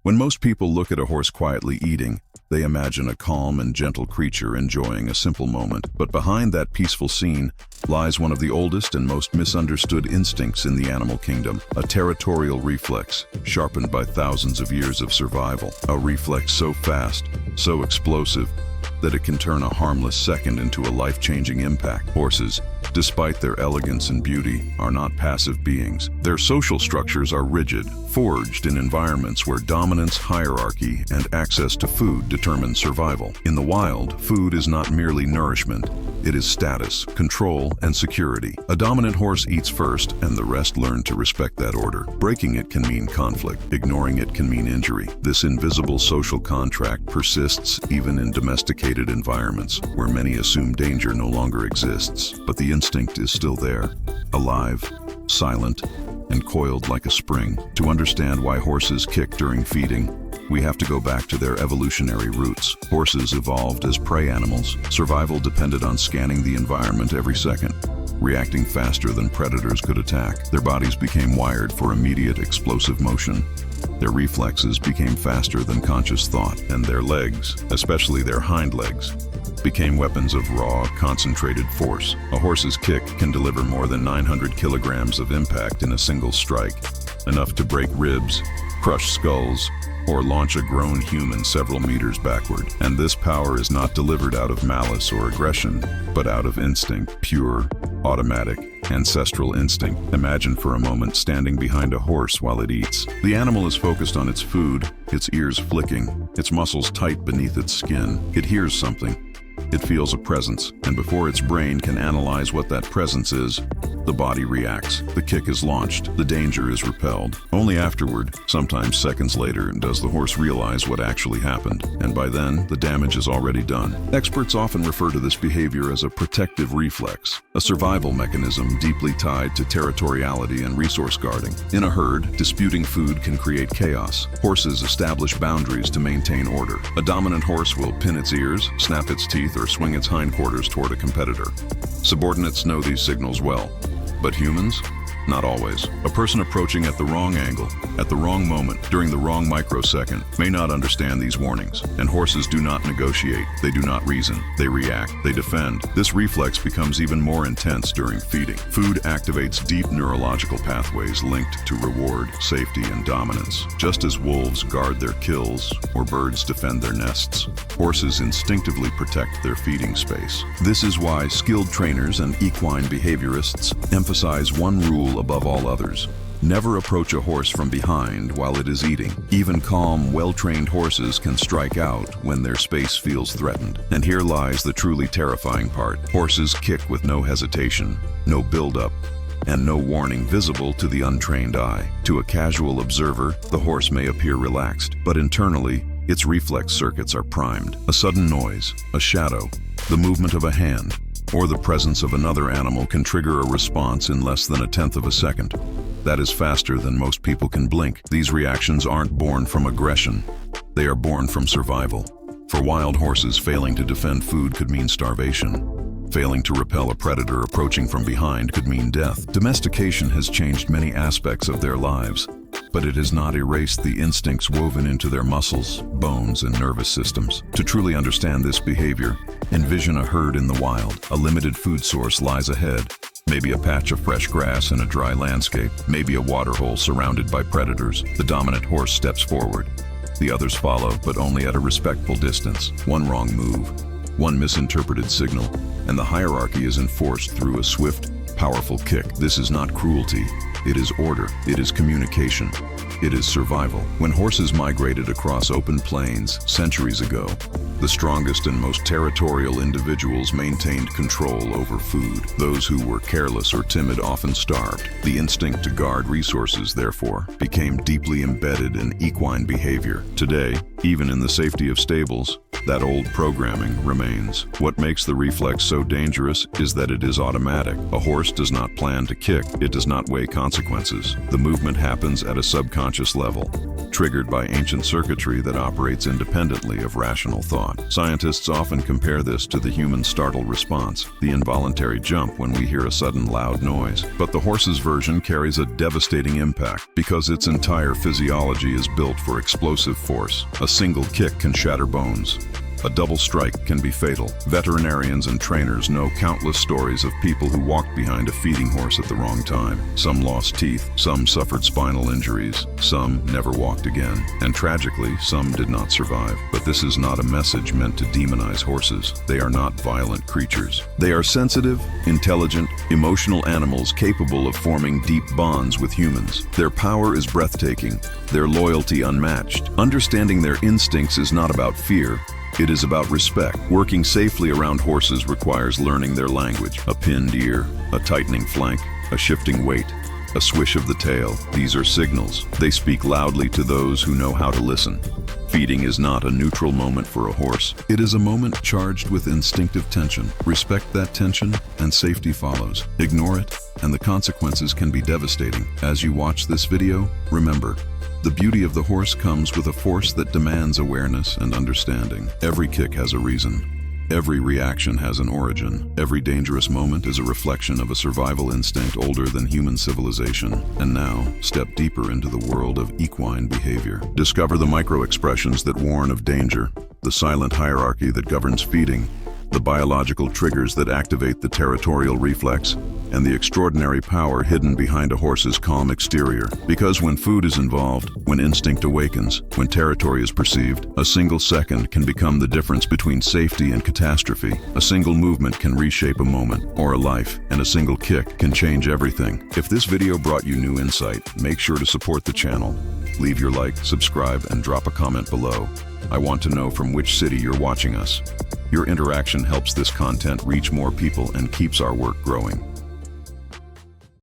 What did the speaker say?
When most people look at a horse quietly eating, they imagine a calm and gentle creature enjoying a simple moment. But behind that peaceful scene lies one of the oldest and most misunderstood instincts in the animal kingdom, a territorial reflex, sharpened by thousands of years of survival. A reflex so fast, so explosive, that it can turn a harmless second into a life-changing impact. Horses, despite their elegance and beauty, are not passive beings. Their social structures are rigid, forged in environments where dominance, hierarchy, and access to food determine survival. In the wild, food is not merely nourishment. It is status, control, and security. A dominant horse eats first, and the rest learn to respect that order. Breaking it can mean conflict. Ignoring it can mean injury. This invisible social contract persists even in domesticated environments, where many assume danger no longer exists. But the instinct is still there, alive, silent, and coiled like a spring. To understand why horses kick during feeding, we have to go back to their evolutionary roots. Horses evolved as prey animals. Survival depended on scanning the environment every second, reacting faster than predators could attack. Their bodies became wired for immediate, explosive motion. Their reflexes became faster than conscious thought, and their legs, especially their hind legs, became weapons of raw, concentrated force. A horse's kick can deliver more than 900 kilograms of impact in a single strike, enough to break ribs, crush skulls, or launch a grown human several meters backward. And this power is not delivered out of malice or aggression, but out of instinct, pure, automatic, ancestral instinct. Imagine for a moment standing behind a horse while it eats. The animal is focused on its food, its ears flicking, its muscles tight beneath its skin. It hears something. It feels a presence, and before its brain can analyze what that presence is, the body reacts. The kick is launched. The danger is repelled. Only afterward, sometimes seconds later, does the horse realize what actually happened, and by then, the damage is already done. Experts often refer to this behavior as a protective reflex, a survival mechanism deeply tied to territoriality and resource guarding. In a herd, disputing food can create chaos. Horses establish boundaries to maintain order. A dominant horse will pin its ears, snap its teeth, or swing its hindquarters toward a competitor. Subordinates know these signals well, but humans? Not always. A person approaching at the wrong angle, at the wrong moment, during the wrong microsecond, may not understand these warnings. And horses do not negotiate. They do not reason. They react. They defend. This reflex becomes even more intense during feeding. Food activates deep neurological pathways linked to reward, safety, and dominance. Just as wolves guard their kills or birds defend their nests, horses instinctively protect their feeding space. This is why skilled trainers and equine behaviorists emphasize one rule above all others: never approach a horse from behind while it is eating. Even calm, well-trained horses can strike out when their space feels threatened. And here lies the truly terrifying part. Horses kick with no hesitation, no build-up, and no warning visible to the untrained eye. To a casual observer, the horse may appear relaxed, but internally, its reflex circuits are primed. A sudden noise, a shadow, the movement of a hand, or the presence of another animal can trigger a response in less than a tenth of a second. That is faster than most people can blink. These reactions aren't born from aggression. They are born from survival. For wild horses, failing to defend food could mean starvation. Failing to repel a predator approaching from behind could mean death. Domestication has changed many aspects of their lives, but it has not erased the instincts woven into their muscles, bones, and nervous systems. To truly understand this behavior, envision a herd in the wild. A limited food source lies ahead. Maybe a patch of fresh grass in a dry landscape. Maybe a waterhole surrounded by predators. The dominant horse steps forward. The others follow, but only at a respectful distance. One wrong move, one misinterpreted signal, and the hierarchy is enforced through a swift, powerful kick. This is not cruelty. It is order. It is communication. It is survival. When horses migrated across open plains centuries ago, the strongest and most territorial individuals maintained control over food. Those who were careless or timid often starved. The instinct to guard resources, therefore, became deeply embedded in equine behavior. Today, even in the safety of stables, That old programming remains. What makes the reflex so dangerous is that it is automatic. A horse does not plan to kick. It does not weigh consequences. The movement happens at a subconscious level, triggered by ancient circuitry that operates independently of rational thought. Scientists often compare this to the human startle response, the involuntary jump when we hear a sudden loud noise. But the horse's version carries a devastating impact because its entire physiology is built for explosive force. A single kick can shatter bones. A double strike can be fatal. Veterinarians and trainers know countless stories of people who walked behind a feeding horse at the wrong time. Some lost teeth, some suffered spinal injuries, some never walked again, and tragically, some did not survive. But this is not a message meant to demonize horses. They are not violent creatures. They are sensitive, intelligent, emotional animals capable of forming deep bonds with humans. Their power is breathtaking, their loyalty unmatched. Understanding their instincts is not about fear. It is about respect. Working safely around horses requires learning their language. A pinned ear, a tightening flank, a shifting weight, a swish of the tail. These are signals. They speak loudly to those who know how to listen. Feeding is not a neutral moment for a horse. It is a moment charged with instinctive tension. Respect that tension, and safety follows. Ignore it, and the consequences can be devastating. As you watch this video, remember, the beauty of the horse comes with a force that demands awareness and understanding. Every kick has a reason. Every reaction has an origin. Every dangerous moment is a reflection of a survival instinct older than human civilization. And now, step deeper into the world of equine behavior. Discover the micro-expressions that warn of danger, the silent hierarchy that governs feeding, the biological triggers that activate the territorial reflex, and the extraordinary power hidden behind a horse's calm exterior. Because when food is involved, when instinct awakens, when territory is perceived, a single second can become the difference between safety and catastrophe. A single movement can reshape a moment or a life, and a single kick can change everything. If this video brought you new insight, make sure to support the channel. Leave your like, subscribe, and drop a comment below. I want to know from which city you're watching us. Your interaction helps this content reach more people and keeps our work growing.